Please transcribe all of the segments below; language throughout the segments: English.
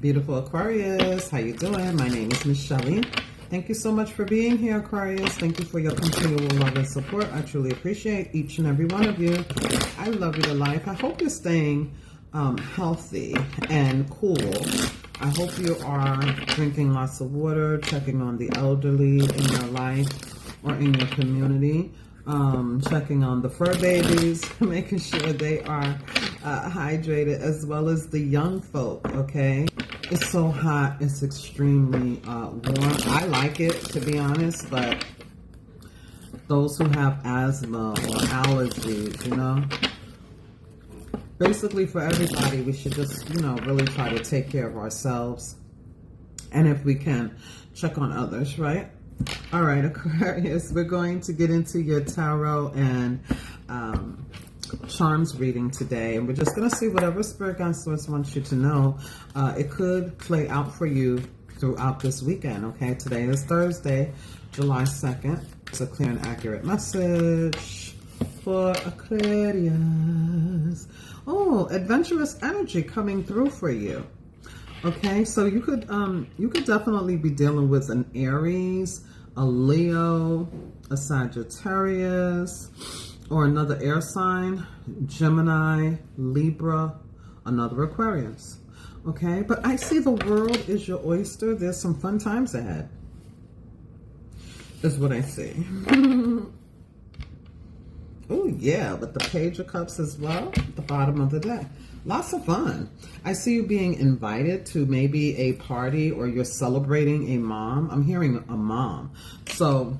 Beautiful Aquarius, how you doing? My name is Miss Shelley. Thank you so much for being here, Aquarius. Thank you for your continual love and support. I truly appreciate each and every one of you. I love you to life. I hope you're staying healthy and cool. I hope you are drinking lots of water, checking on the elderly in your life or in your community, checking on the fur babies, making sure they are hydrated, as well as the young folk, okay? It's so hot. It's extremely warm. I like it, to be honest, but those who have asthma or allergies, you know, basically for everybody, we should just, you know, really try to take care of ourselves. And if we can, check on others, right? All right, Aquarius, we're going to get into your tarot and charms reading today, and we're just going to see whatever Spirit Guide Source wants you to know. It could play out for you throughout this weekend, okay? Today is Thursday, July 2nd. It's a clear and accurate message for Aquarius. Oh, adventurous energy coming through for you. Okay, so you could definitely be dealing with an Aries, a Leo, a Sagittarius, or another air sign, Gemini, Libra, another Aquarius. Okay, but I see the world is your oyster. There's some fun times ahead, is what I see. Oh yeah, with the Page of Cups as well at the bottom of the deck. Lots of fun. I see you being invited to maybe a party, or you're celebrating a mom. I'm hearing a mom. So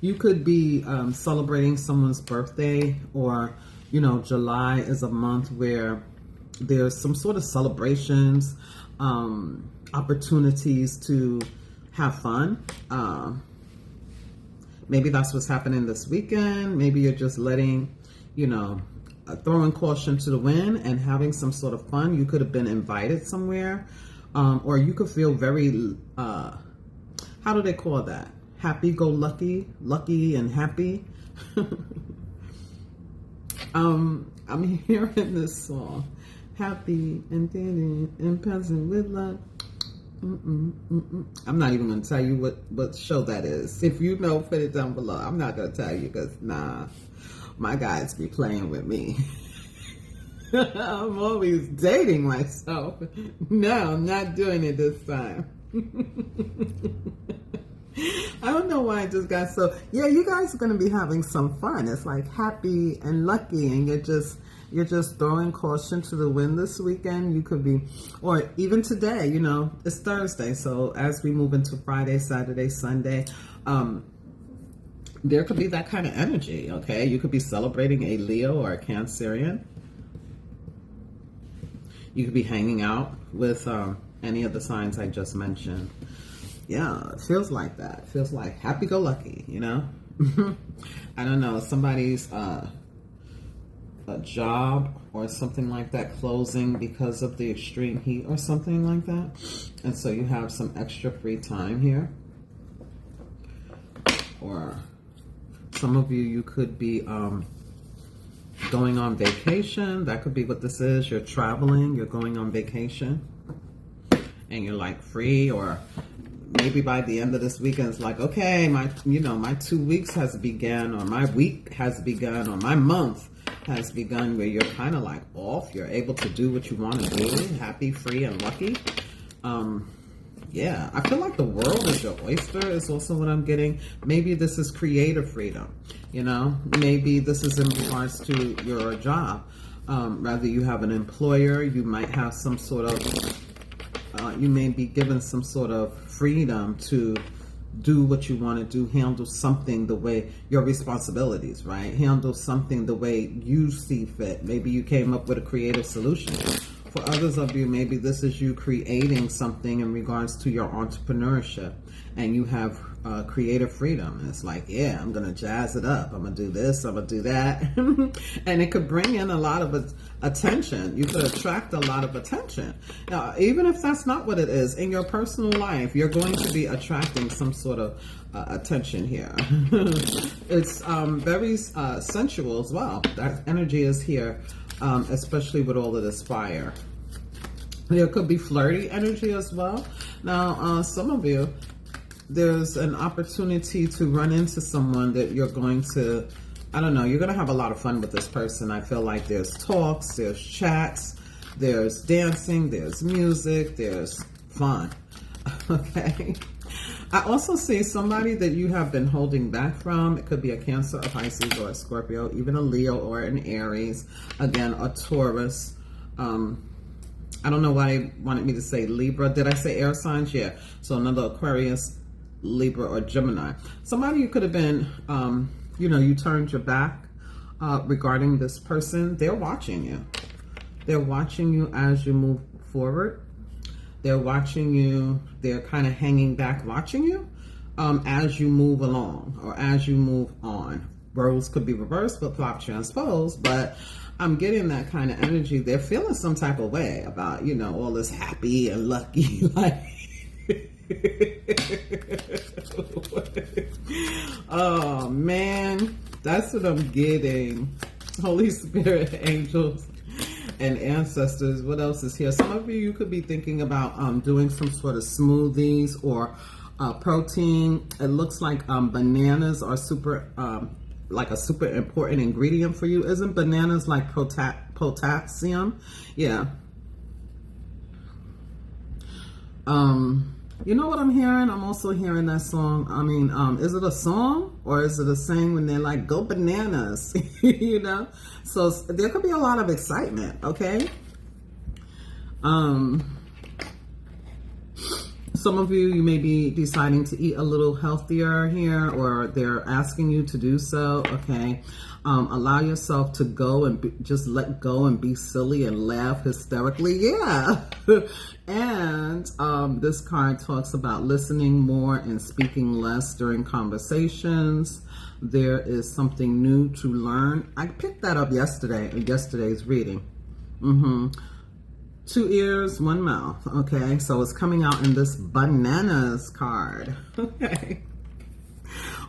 you could be celebrating someone's birthday, or, you know, July is a month where there's some sort of celebrations, opportunities to have fun. Maybe that's what's happening this weekend. Maybe you're just letting, you know, throwing caution to the wind and having some sort of fun. You could have been invited somewhere, or you could feel very, how do they call that? Happy-go-lucky, lucky and happy. I'm hearing this song, happy and dating and passing with luck. I'm not even going to tell you what show that is. If you know, put it down below. I'm not going to tell you because, nah, my guys be playing with me. I'm always dating myself. No, I'm not doing it this time. I don't know why I just got so... Yeah, you guys are going to be having some fun. It's like happy and lucky, and you're just throwing caution to the wind this weekend. You could be, or even today, you know, it's Thursday. So as we move into Friday, Saturday, Sunday, there could be that kind of energy, okay? You could be celebrating a Leo or a Cancerian. You could be hanging out with any of the signs I just mentioned. Yeah, it feels like that. It feels like happy-go-lucky, you know? I don't know, somebody's a job or something like that closing because of the extreme heat or something like that. And so you have some extra free time here. Or some of you could be going on vacation. That could be what this is. You're traveling, you're going on vacation, and you're like free, or maybe by the end of this weekend, it's like, okay, my 2 weeks has begun, or my week has begun, or my month has begun, where you're kind of like off. You're able to do what you want to do, happy, free, and lucky. Yeah, I feel like the world is your oyster is also what I'm getting. Maybe this is creative freedom, you know. Maybe this is in regards to your job. Rather you have an employer, you might have some sort of you may be given some sort of freedom to do what you want to do, handle something the way, your responsibilities, right? Handle something the way you see fit. Maybe you came up with a creative solution. For others of you, maybe this is you creating something in regards to your entrepreneurship, and you have creative freedom. And it's like, yeah, I'm going to jazz it up. I'm going to do this, I'm going to do that. And it could bring in a lot of attention. You could attract a lot of attention. Now, even if that's not what it is, in your personal life, you're going to be attracting some sort of attention here. It's very sensual as well. That energy is here, especially with all of this fire. There could be flirty energy as well. Now, some of you, there's an opportunity to run into someone that you're going to, I don't know, you're going to have a lot of fun with this person. I feel like there's talks, there's chats, there's dancing, there's music, there's fun. Okay. I also see somebody that you have been holding back from. It could be a Cancer, a Pisces, or a Scorpio, even a Leo or an Aries. Again, a Taurus. I don't know why they wanted me to say Libra. Did I say air signs? Yeah. So another Aquarius, Libra, or Gemini. Somebody you could have been, you turned your back regarding this person. They're watching you. They're watching you as you move forward. They're watching you. They're kind of hanging back watching you as you move along or as you move on. Roles could be reversed, flip-flop, transposed, but I'm getting that kind of energy. They're feeling some type of way about, all this happy and lucky life. Oh, man. That's what I'm getting. Holy Spirit, angels, and ancestors. What else is here? Some of you could be thinking about doing some sort of smoothies or protein. It looks like bananas are super like a super important ingredient for you. Isn't bananas like potassium? Yeah. You know what I'm hearing? I'm also hearing that song. I mean, is it a song or is it a saying when they're like, go bananas? So there could be a lot of excitement, okay? Some of you may be deciding to eat a little healthier here, or they're asking you to do so, okay? Allow yourself to go and just let go and be silly and laugh hysterically, yeah. And this card talks about listening more and speaking less during conversations. There is something new to learn. I picked that up yesterday in yesterday's reading. 2 ears, 1 mouth. Okay, so it's coming out in this bananas card. Okay.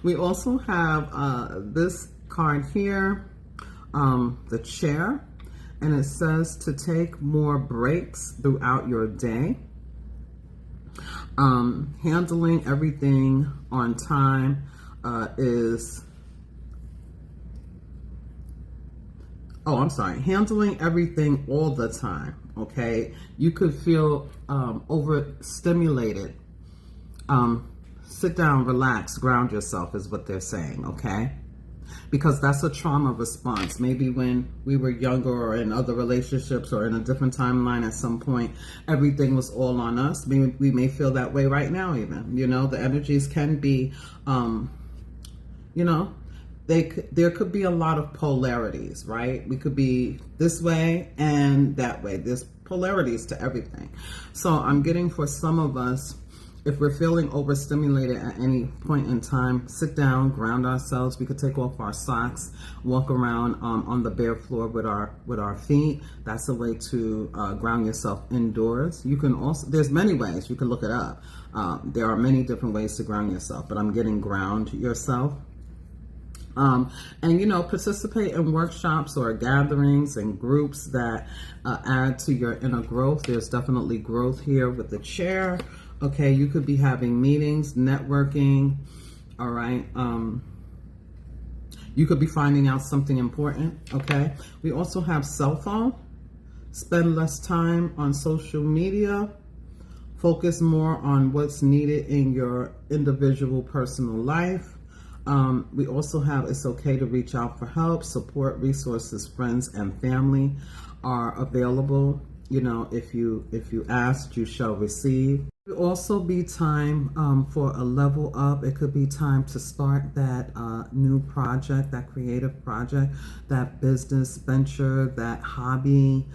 We also have this card here, the chair, and it says to take more breaks throughout your day. Handling everything on time handling everything all the time. Okay, you could feel overstimulated. Sit down, relax, ground yourself is what they're saying, okay? Because that's a trauma response. Maybe when we were younger or in other relationships or in a different timeline at some point, everything was all on us. We may feel that way right now even. The energies can be, there could be a lot of polarities, right? We could be this way and that way. There's polarities to everything. So I'm getting for some of us, if we're feeling overstimulated at any point in time, sit down, ground ourselves. We could take off our socks, walk around on the bare floor with our feet. That's a way to ground yourself indoors. You can also, there's many ways, you can look it up. There are many different ways to ground yourself, but I'm getting ground yourself. And participate in workshops or gatherings and groups that add to your inner growth. There's definitely growth here with the chair. Okay, you could be having meetings, networking. All right. You could be finding out something important. Okay. We also have cell phone. Spend less time on social media. Focus more on what's needed in your individual personal life. We also have it's okay to reach out for help, support, resources, friends, and family are available. If you ask, you shall receive. It could also be time for a level up. It could be time to start that new project, that creative project, that business venture, that hobby.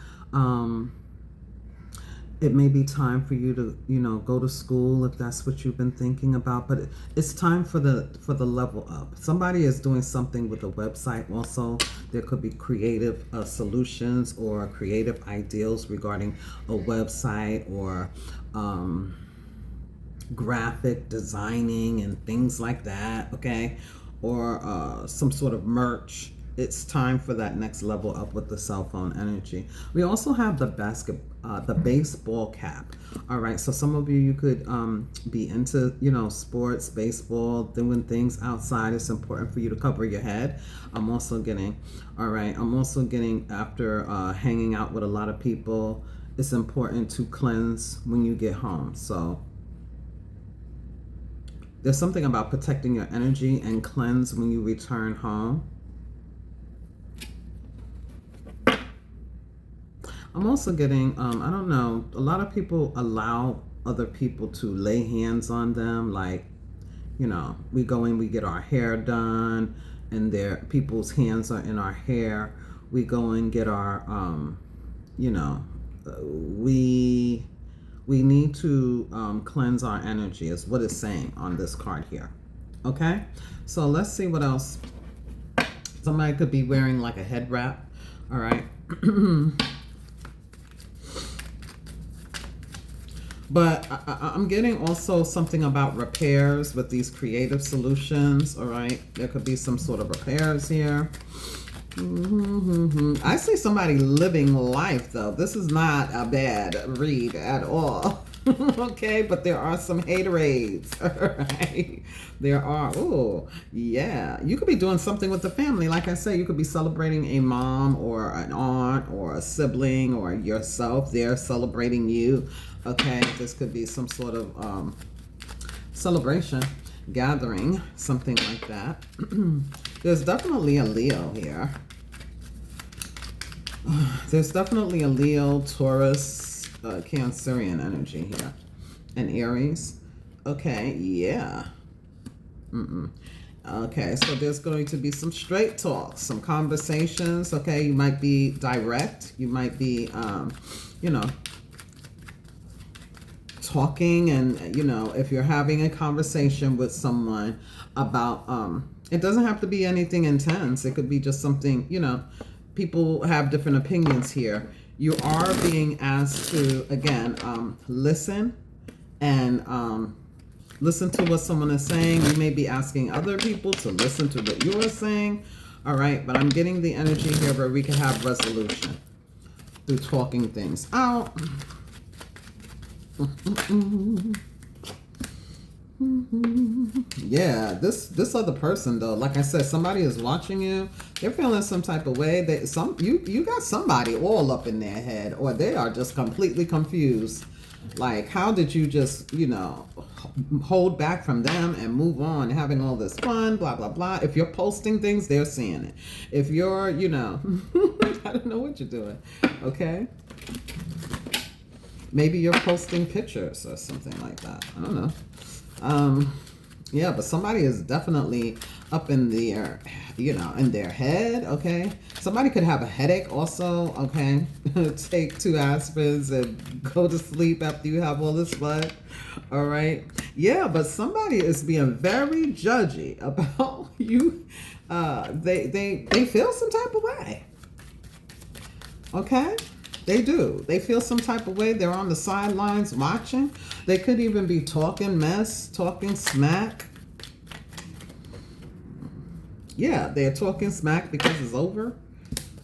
It may be time for you to, go to school if that's what you've been thinking about. But it's time for the level up. Somebody is doing something with a website. Also, there could be creative solutions or creative ideals regarding a website or graphic designing and things like that. Okay, or some sort of merch. it's time for that next level up with the cell phone energy. We also have the the baseball cap. All right, so some of you could be into, you know, sports, baseball, doing things outside. It's important for you to cover your head. I'm also getting, all right, I'm also getting after hanging out with a lot of people. It's important to cleanse when you get home. So there's something about protecting your energy and cleanse when you return home. I'm also getting, I don't know, a lot of people allow other people to lay hands on them. Like, you know, we go in, we get our hair done, and people's hands are in our hair. We go and get our, you know, we need to cleanse our energy is what it's saying on this card here. Okay, so let's see what else. Somebody could be wearing like a head wrap. All right. But I'm getting also something about repairs with these creative solutions. All right, there could be some sort of repairs here. I see somebody living life, though. This is not a bad read at all. Okay, but there are some haterades. All right, there are. Oh, yeah. You could be doing something with the family. Like I said, you could be celebrating a mom or an aunt or a sibling or yourself. They're celebrating you. Okay, this could be some sort of celebration, gathering, something like that. There's definitely a Leo here. There's definitely a Leo, Taurus, Cancerian energy here. And Aries. Okay, yeah. Okay, so there's going to be some straight talk, some conversations. Okay, you might be direct. You might be, you know, talking, and you know, if you're having a conversation with someone about it doesn't have to be anything intense. It could be just something, you know, people have different opinions here. You are being asked to, again, listen and listen to what someone is saying. You may be asking other people to listen to what you are saying. All right, but I'm getting the energy here where we can have resolution through talking things out. Yeah, this other person though, like I said, somebody is watching you. They're feeling some type of way. You got somebody all up in their head, or they are just completely confused. Like, how did you just, you know, hold back from them and move on, having all this fun, blah blah blah. If you're posting things, they're seeing it. If you're, you know, I don't know what you're doing. Okay. Maybe you're posting pictures or something like that. I don't know. Yeah, but somebody is definitely up in their, you know, in their head, okay? Somebody could have a headache also, okay? Take 2 aspirins and go to sleep after you have all this fun, all right? Yeah, but somebody is being very judgy about you. They feel some type of way, okay? They do. They feel some type of way. They're on the sidelines watching. They could even be talking mess, talking smack. Yeah, they're talking smack because it's over.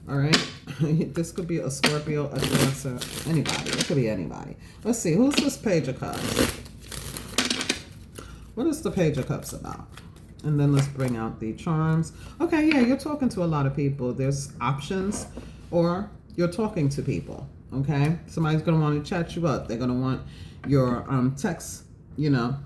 All right. This could be a Scorpio, a Cancer, anybody. It could be anybody. Let's see. Who's this Page of Cups? What is the Page of Cups about? And then let's bring out the charms. Okay, yeah, you're talking to a lot of people. There's options, or you're talking to people, okay? Somebody's going to want to chat you up. They're going to want your text, you know,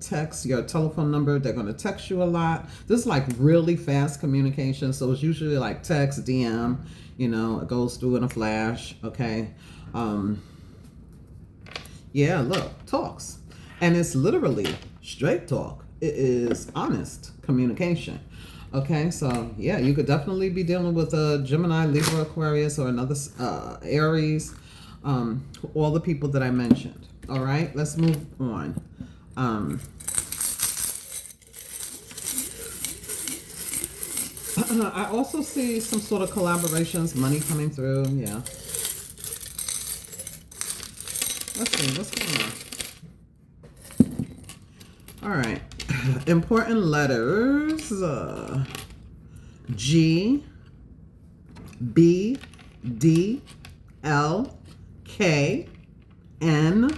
text, your telephone number. They're going to text you a lot. This is like really fast communication. So it's usually like text, DM, you know, it goes through in a flash, okay? Yeah, look, talks. And it's literally straight talk. It is honest communication. Okay, so yeah, you could definitely be dealing with a Gemini, Libra, Aquarius, or another Aries, all the people that I mentioned. All right, let's move on. I also see some sort of collaborations, money coming through. Yeah. Let's see, what's going on? All right. Important letters. G, B, D, L, K, N,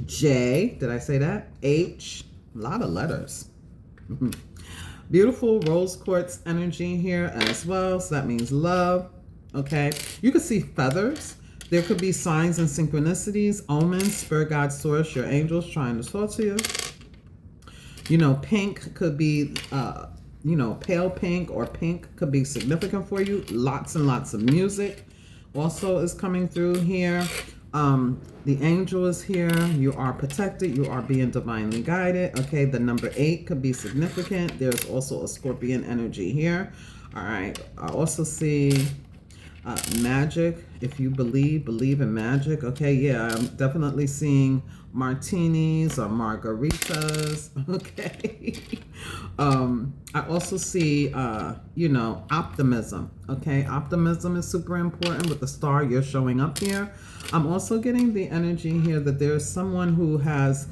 J, did I say that? H, a lot of letters. Beautiful rose quartz energy here as well. So that means love. Okay. You can see feathers. There could be signs and synchronicities, omens, spirit guide source, your angels trying to talk to you. You know, pink could be, pale pink or pink could be significant for you. Lots and lots of music also is coming through here. The angel is here. You are protected. You are being divinely guided. Okay, the number 8 could be significant. There's also a scorpion energy here. All right, I also see magic. If you believe in magic. Okay, yeah, I'm definitely seeing martinis or margaritas. Okay. I also see optimism. Okay, optimism is super important with the star. You're showing up here. I'm also getting the energy here that there's someone who has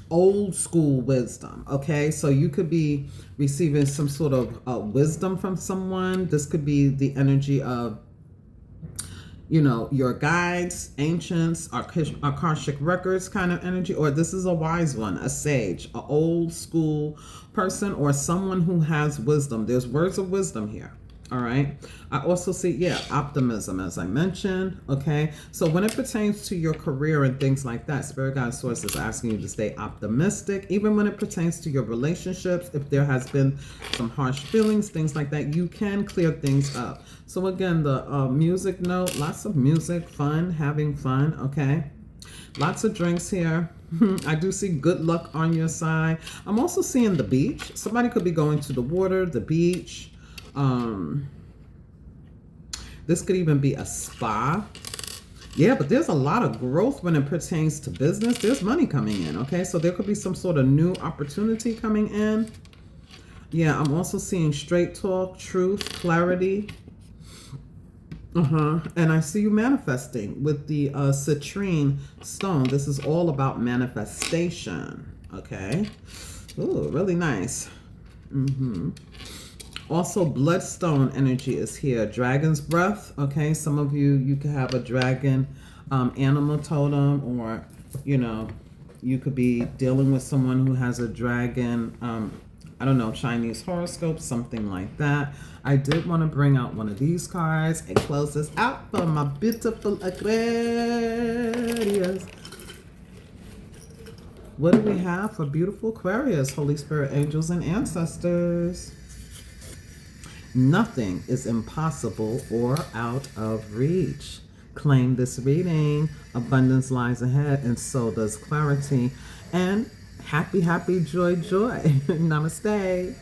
old school wisdom. Okay, so you could be receiving some sort of wisdom from someone. This could be the energy of your guides, ancients, Akashic records kind of energy, or this is a wise one, a sage, an old school person, or someone who has wisdom. There's words of wisdom here. All right. I also see, optimism, as I mentioned. Okay. So when it pertains to your career and things like that, Spirit Guide Source is asking you to stay optimistic. Even when it pertains to your relationships, if there has been some harsh feelings, things like that, you can clear things up. So again, the music note, lots of music, fun, having fun. Okay. Lots of drinks here. I do see good luck on your side. I'm also seeing the beach. Somebody could be going to the water, the beach. This could even be a spa. Yeah, but there's a lot of growth when it pertains to business. There's money coming in. Okay, so there could be some sort of new opportunity coming in. Yeah, I'm also seeing straight talk, truth, clarity. And I see you manifesting with the citrine stone. This is all about manifestation. Okay. Ooh, really nice. Also, bloodstone energy is here. Dragon's breath. Okay, some of you could have a dragon animal totem, or you could be dealing with someone who has a dragon. I don't know, Chinese horoscope, something like that. I did want to bring out one of these cards and close this out for my beautiful Aquarius. What do we have for beautiful Aquarius, Holy Spirit, angels, and ancestors? Nothing is impossible or out of reach. Claim this reading. Abundance lies ahead, and so does clarity. And happy, happy, joy, joy. Namaste.